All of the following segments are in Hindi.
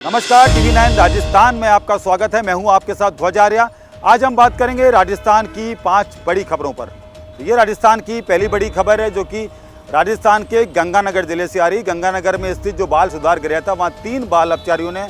नमस्कार, TV9 राजस्थान में आपका स्वागत है। मैं हूं आपके साथ ध्वज आर्या। आज हम बात करेंगे राजस्थान की 5 बड़ी खबरों पर। ये राजस्थान की पहली बड़ी खबर है जो कि राजस्थान के गंगानगर जिले से आ रही। गंगानगर में स्थित जो बाल सुधार गृह था, वहाँ 3 बाल अपचारियों ने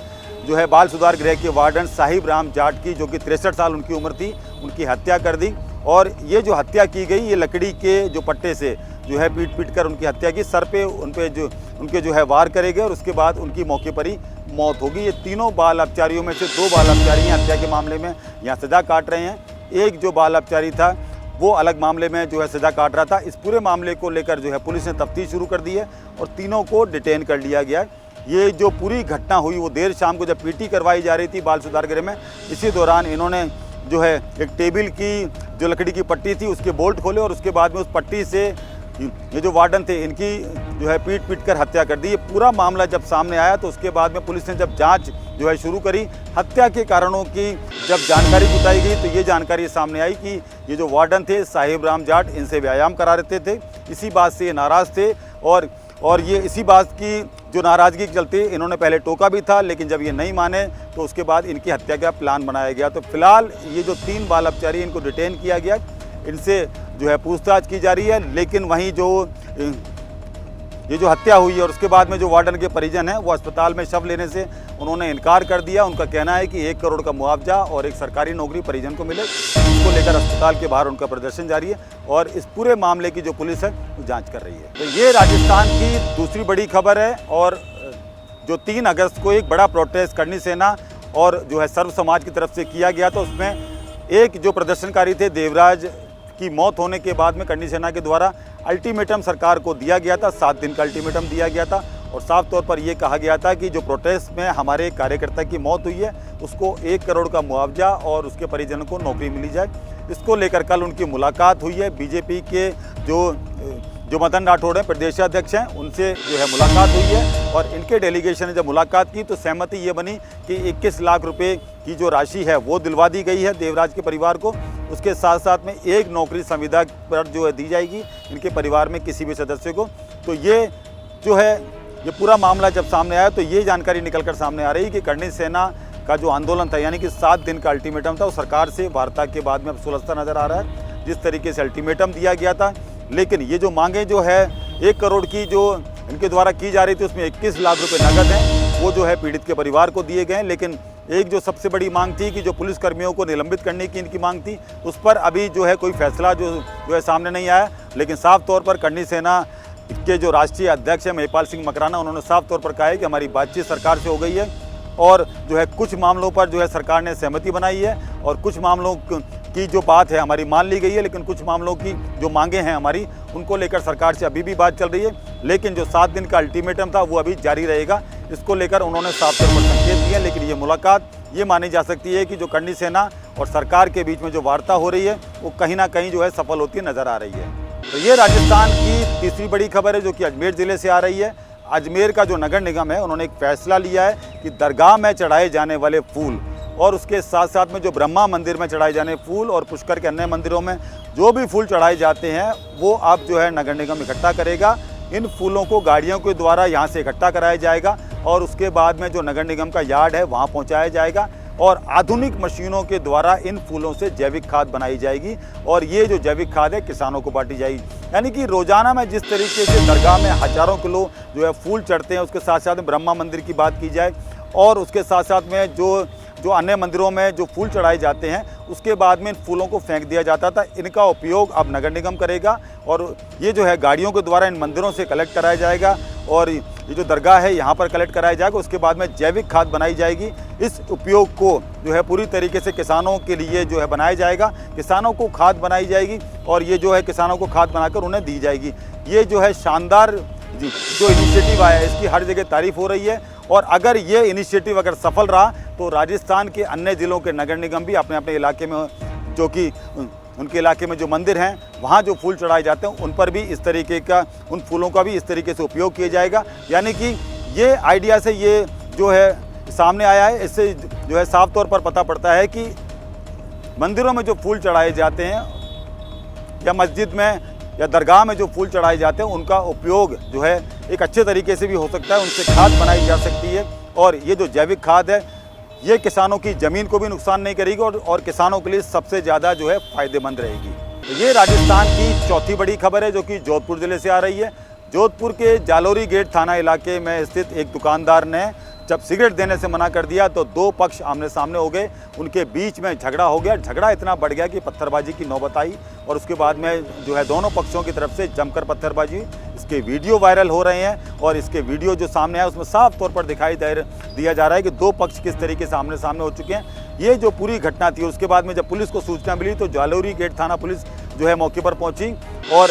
जो है बाल सुधार गृह के वार्डन साहिब राम जाट की, जो कि 63 साल उनकी उम्र थी, उनकी हत्या कर दी। और ये जो हत्या की गई, ये लकड़ी के जो पट्टे से जो है पीट कर उनकी हत्या की। सर पे उनके जो है वार करे गए और उसके बाद उनकी मौके पर ही मौत होगी। ये तीनों बाल अपचारियों में से 2 बाल अपचारी हत्या के मामले में यहाँ सजा काट रहे हैं। एक जो बाल अपचारी था वो अलग मामले में जो है सजा काट रहा था। इस पूरे मामले को लेकर जो है पुलिस ने तफ्तीश शुरू कर दी है और तीनों को डिटेन कर लिया गया है। ये जो पूरी घटना हुई वो देर शाम को जब पीटी करवाई जा रही थी बाल सुधार गृह में, इसी दौरान इन्होंने जो है एक टेबल की जो लकड़ी की पट्टी थी उसके बोल्ट खोले और उसके बाद में उस पट्टी से ये जो वार्डन थे इनकी जो है पीट कर हत्या कर दी। ये पूरा मामला जब सामने आया तो उसके बाद में पुलिस ने जब जांच जो है शुरू करी, हत्या के कारणों की जब जानकारी जुटाई गई तो ये जानकारी सामने आई कि ये जो वार्डन थे साहिब राम जाट, इनसे व्यायाम करा रहे थे। इसी बात से ये नाराज़ थे और ये इसी बात की जो नाराज़गी के चलते इन्होंने पहले टोका भी था, लेकिन जब ये नहीं माने तो उसके बाद इनकी हत्या का प्लान बनाया गया। तो फिलहाल ये जो 3 बाल अपचारी इनको डिटेन किया गया, इनसे जो है पूछताछ की जा रही है। लेकिन वहीं ये जो हत्या हुई है और उसके बाद में जो वार्डन के परिजन हैं वो अस्पताल में शव लेने से उन्होंने इनकार कर दिया। उनका कहना है कि 1 करोड़ का मुआवजा और एक सरकारी नौकरी परिजन को मिले। इसको लेकर अस्पताल के बाहर उनका प्रदर्शन जारी है और इस पूरे मामले की जो पुलिस है वो जांच कर रही है। तो ये राजस्थान की दूसरी बड़ी खबर है। और जो 3 अगस्त को एक बड़ा प्रोटेस्ट करनी सेना और जो है सर्व समाज की तरफ से किया गया, तो उसमें एक जो प्रदर्शनकारी थे देवराज की मौत होने के बाद में करनी सेना के द्वारा अल्टीमेटम सरकार को दिया गया था। 7 दिन का अल्टीमेटम दिया गया था और साफ तौर पर यह कहा गया था कि जो प्रोटेस्ट में हमारे कार्यकर्ता की मौत हुई है उसको 1 करोड़ का मुआवजा और उसके परिजनों को नौकरी मिली जाए। इसको लेकर कल उनकी मुलाकात हुई है। बीजेपी के जो मदन राठौड़ हैं, प्रदेशाध्यक्ष हैं, उनसे जो है मुलाकात हुई है और इनके डेलीगेशन ने जब मुलाकात की तो सहमति ये बनी कि 21 लाख रुपए की जो राशि है वो दिलवा दी गई है देवराज के परिवार को। उसके साथ साथ में एक नौकरी संविदा पर जो है दी जाएगी इनके परिवार में किसी भी सदस्य को। तो ये जो है ये पूरा मामला जब सामने आया तो ये जानकारी निकल कर सामने आ रही है कि करनी सेना का जो आंदोलन था, यानी कि 7 दिन का अल्टीमेटम था, वो सरकार से वार्ता के बाद में अब सुलझता नजर आ रहा है। जिस तरीके से अल्टीमेटम दिया गया था, लेकिन ये जो मांगे जो है 1 करोड़ की जो इनके द्वारा की जा रही थी उसमें 21 लाख रुपए नगद हैं, वो जो है पीड़ित के परिवार को दिए गए हैं। लेकिन एक जो सबसे बड़ी मांग थी कि जो पुलिसकर्मियों को निलंबित करने की इनकी मांग थी, उस पर अभी जो है कोई फैसला जो है सामने नहीं आया। लेकिन साफ तौर पर करनी सेना के जो राष्ट्रीय अध्यक्ष हैं महिपाल सिंह मकराना, उन्होंने साफ तौर पर कहा है कि हमारी बातचीत सरकार से हो गई है और जो है कुछ मामलों पर जो है सरकार ने सहमति बनाई है और कुछ मामलों की जो बात है हमारी मान ली गई है, लेकिन कुछ मामलों की जो मांगे हैं हमारी, उनको लेकर सरकार से अभी भी बात चल रही है। लेकिन जो 7 दिन का अल्टीमेटम था वो अभी जारी रहेगा। इसको लेकर उन्होंने साफ तौर पर संकेत दिए। लेकिन ये मुलाकात ये मानी जा सकती है कि जो करनी सेना और सरकार के बीच में जो वार्ता हो रही है वो कहीं ना कहीं जो है सफल होती नजर आ रही है। तो ये राजस्थान की तीसरी बड़ी खबर है जो कि अजमेर ज़िले से आ रही है। अजमेर का जो नगर निगम है उन्होंने एक फैसला लिया है कि दरगाह में चढ़ाए जाने वाले फूल और उसके साथ साथ में जो ब्रह्मा मंदिर में चढ़ाए जाने फूल और पुष्कर के अन्य मंदिरों में जो भी फूल चढ़ाए जाते हैं वो अब जो है नगर निगम इकट्ठा करेगा। इन फूलों को गाड़ियों के द्वारा यहाँ से इकट्ठा कराया जाएगा और उसके बाद में जो नगर निगम का यार्ड है वहाँ पहुँचाया जाएगा और आधुनिक मशीनों के द्वारा इन फूलों से जैविक खाद बनाई जाएगी और ये जो जैविक खाद है किसानों को बांटी जाएगी। यानी कि रोजाना में जिस तरीके से दरगाह में हजारों किलो जो है फूल चढ़ते हैं, उसके साथ साथ में ब्रह्मा मंदिर की बात की जाए और उसके साथ साथ में जो अन्य मंदिरों में जो फूल चढ़ाए जाते हैं उसके बाद में इन फूलों को फेंक दिया जाता था, इनका उपयोग अब नगर निगम करेगा और ये जो है गाड़ियों के द्वारा इन मंदिरों से कलेक्ट कराया जाएगा और ये जो दरगाह है यहाँ पर कलेक्ट कराया जाएगा। उसके बाद में जैविक खाद बनाई जाएगी। इस उपयोग को जो है पूरी तरीके से किसानों के लिए जो है बनाया जाएगा, किसानों को खाद बनाई जाएगी और ये जो है किसानों को खाद बनाकर उन्हें दी जाएगी। ये जो है शानदार जो इनिशिएटिव आया है इसकी हर जगह तारीफ हो रही है और अगर ये इनिशिएटिव अगर सफल रहा तो राजस्थान के अन्य ज़िलों के नगर निगम भी अपने अपने इलाके में, जो कि उनके इलाके में जो मंदिर हैं वहाँ जो फूल चढ़ाए जाते हैं उन पर भी इस तरीके का, उन फूलों का भी इस तरीके से उपयोग किया जाएगा। यानी कि ये आइडिया से ये जो है सामने आया है, इससे जो है साफ तौर पर पता पड़ता है कि मंदिरों में जो फूल चढ़ाए जाते हैं या मस्जिद में या दरगाह में जो फूल चढ़ाए जाते हैं उनका उपयोग जो है एक अच्छे तरीके से भी हो सकता है, उनसे खाद बनाई जा सकती है और ये जो जैविक खाद है ये किसानों की ज़मीन को भी नुकसान नहीं करेगी और किसानों के लिए सबसे ज़्यादा जो है फ़ायदेमंद रहेगी। तो ये राजस्थान की चौथी बड़ी खबर है जो कि जोधपुर ज़िले से आ रही है। जोधपुर के जालोरी गेट थाना इलाके में स्थित एक दुकानदार ने जब सिगरेट देने से मना कर दिया तो दो पक्ष आमने सामने हो गए, उनके बीच में झगड़ा हो गया। झगड़ा इतना बढ़ गया कि पत्थरबाजी की नौबत आई और उसके बाद में जो है दोनों पक्षों की तरफ से जमकर पत्थरबाजी। इसके वीडियो वायरल हो रहे हैं और इसके वीडियो जो सामने आए उसमें साफ तौर पर दिखाई दिया जा रहा है कि दो पक्ष किस तरीके से आमने सामने हो चुके हैं। ये जो पूरी घटना थी उसके बाद में जब पुलिस को सूचना मिली तो जालोरी गेट थाना पुलिस जो है मौके पर पहुंची और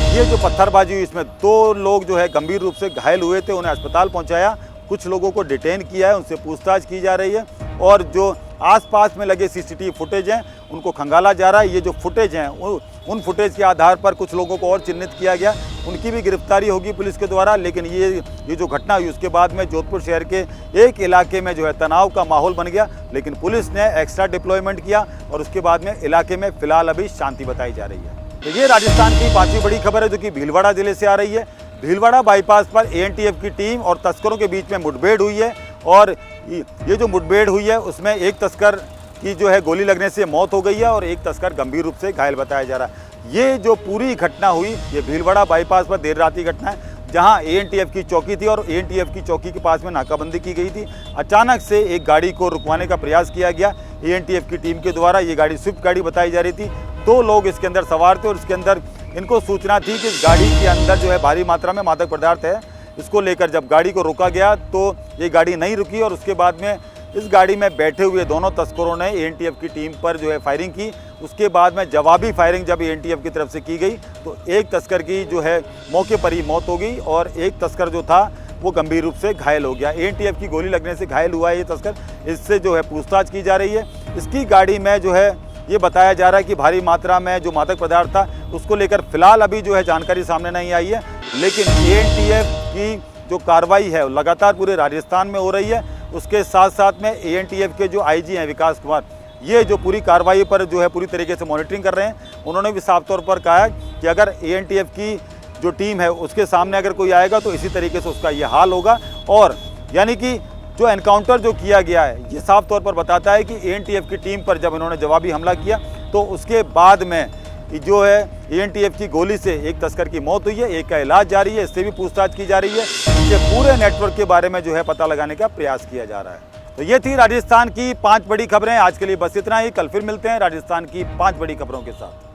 ये जो पत्थरबाजी हुई इसमें दो लोग जो है गंभीर रूप से घायल हुए थे, उन्हें अस्पताल पहुंचाया। कुछ लोगों को डिटेन किया है, उनसे पूछताछ की जा रही है और जो आसपास में लगे सीसीटीवी फुटेज हैं उनको खंगाला जा रहा है। ये जो फुटेज हैं उन फुटेज के आधार पर कुछ लोगों को और चिन्हित किया गया, उनकी भी गिरफ्तारी होगी पुलिस के द्वारा। लेकिन ये जो घटना हुई उसके बाद में जोधपुर शहर के एक इलाके में जो है तनाव का माहौल बन गया, लेकिन पुलिस ने एक्स्ट्रा डिप्लॉयमेंट किया और उसके बाद में इलाके में फिलहाल अभी शांति बताई जा रही है। तो ये राजस्थान की पांचवी बड़ी खबर है जो कि भीलवाड़ा जिले से आ रही है। भीलवाड़ा बाईपास पर एएनटीएफ की टीम और तस्करों के बीच में मुठभेड़ हुई है और ये जो मुठभेड़ हुई है उसमें एक तस्कर की जो है गोली लगने से मौत हो गई है और एक तस्कर गंभीर रूप से घायल बताया जा रहा है। ये जो पूरी घटना हुई ये भीलवाड़ा बाईपास पर देर रात की घटना है, जहां एएनटीएफ की चौकी थी और एएनटीएफ की चौकी के पास में नाकाबंदी की गई थी। अचानक से एक गाड़ी को रुकवाने का प्रयास किया गया एएनटीएफ की टीम के द्वारा। ये गाड़ी स्विफ्ट गाड़ी बताई जा रही थी, दो लोग इसके अंदर सवार थे और इसके अंदर इनको सूचना थी कि इस गाड़ी के अंदर जो है भारी मात्रा में मादक पदार्थ है। इसको लेकर जब गाड़ी को रोका गया तो ये गाड़ी नहीं रुकी और उसके बाद में इस गाड़ी में बैठे हुए दोनों तस्करों ने एएनटीएफ की टीम पर जो है फायरिंग की। उसके बाद में जवाबी फायरिंग जब एएनटीएफ की तरफ से की गई तो एक तस्कर की जो है मौके पर ही मौत हो गई और एक तस्कर जो था वो गंभीर रूप से घायल हो गया। एएनटीएफ की गोली लगने से घायल हुआ है ये तस्कर, इससे जो है पूछताछ की जा रही है। इसकी गाड़ी में जो है ये बताया जा रहा है कि भारी मात्रा में जो मादक पदार्थ था उसको लेकर फिलहाल अभी जो है जानकारी सामने नहीं आई है, लेकिन एएनटीएफ की जो कार्रवाई है लगातार पूरे राजस्थान में हो रही है। उसके साथ साथ में एएनटीएफ के जो आईजी हैं विकास कुमार, ये जो पूरी कार्रवाई पर जो है पूरी तरीके से मॉनिटरिंग कर रहे हैं। उन्होंने भी साफ तौर पर कहा है कि अगर एएनटीएफ की जो टीम है उसके सामने अगर कोई आएगा तो इसी तरीके से उसका ये हाल होगा। और यानी कि जो एनकाउंटर जो किया गया है ये साफ तौर पर बताता है कि एएनटीएफ की टीम पर जब इन्होंने जवाबी हमला किया तो उसके बाद में जो है एएनटीएफ की गोली से एक तस्कर की मौत हुई है, एक का इलाज जारी है, इससे भी पूछताछ की जा रही है। इसके पूरे नेटवर्क के बारे में जो है पता लगाने का प्रयास किया जा रहा है। तो ये थी राजस्थान की 5 बड़ी खबरें। आज के लिए बस इतना ही, कल फिर मिलते हैं राजस्थान की 5 बड़ी खबरों के साथ।